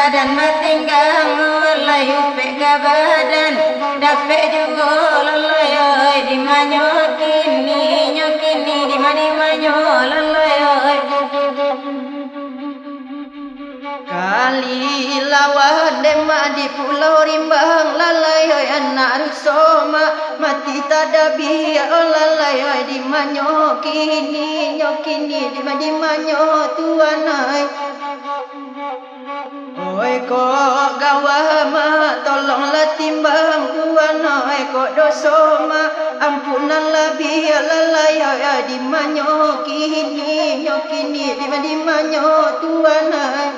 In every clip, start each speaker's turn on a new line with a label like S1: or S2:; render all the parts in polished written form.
S1: badan matinggal mulai upek ke badan dapet juga lelai di nyokini di manyo lelai
S2: kali lawan demak di pulau rimbang lalai anak rusoma mati tadabi lalai di nyokini di manyo tuanai. Oi kok gawah mak tolonglah timbang tuan oi kok dosa mak ampunanlah biar lalai di nyokini di manyo tuan oi.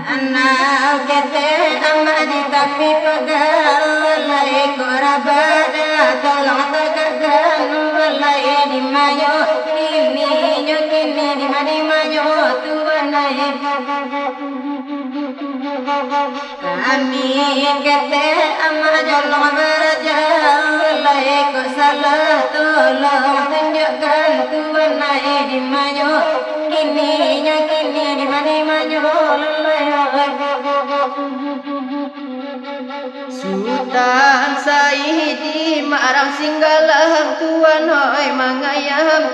S1: Anak kete amat di tapi pegal walai korabada tolong tegakkan walai di mayo ini nyokini di manyo tuanai. Kami kete amat jolong baca walai ko salah tolong tunjukkan tuanai di mayo kini nyokini di manyo
S2: Sultan Saidi marang singgalang tuan oi mangayam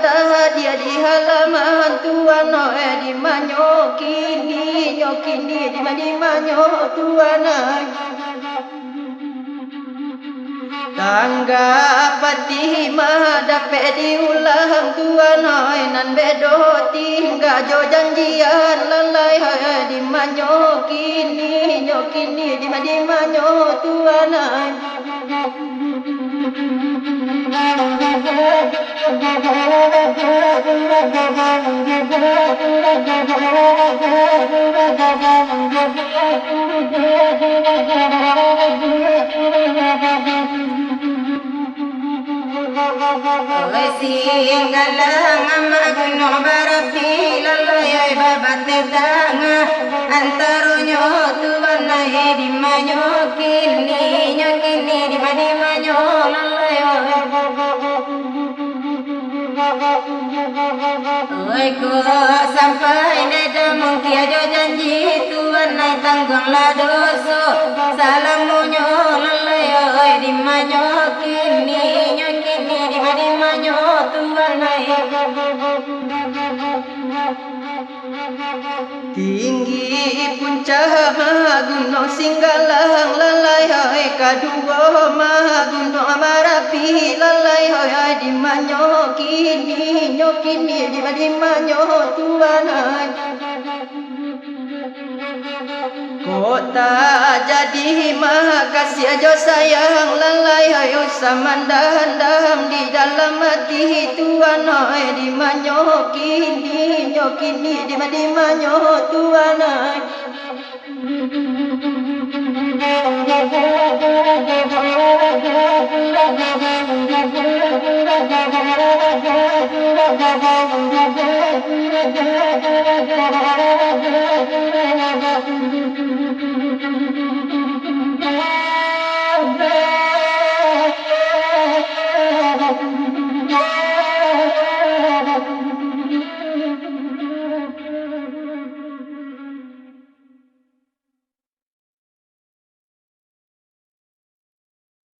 S2: dia di halaman tuan oi di nyokini di manyo tuan oi. Tangga pati mah dapat diulang tuan oi nan bedo tinggal jo janjian lalai di nyokini di manyo tuan oi.
S1: Singgalang amak gunung barapi lalai babat tetangga antarunya tuan naik di nyokini di manyo lalai oi kok sampai neda mungkin aja janji tuan naik tanggunglah dosa salamunyo lalai oi di nyokini di manyo tuan naik.
S2: Tinggi puncak gunung singgalang lalai kadua gunung marapi lalai di nyokini di manyo tuan. Ko Oh tak jadi makasih aja sayang lalai ayo samandam di dalam hati Tuhan oi di nyokini di manyo Tuhan oi.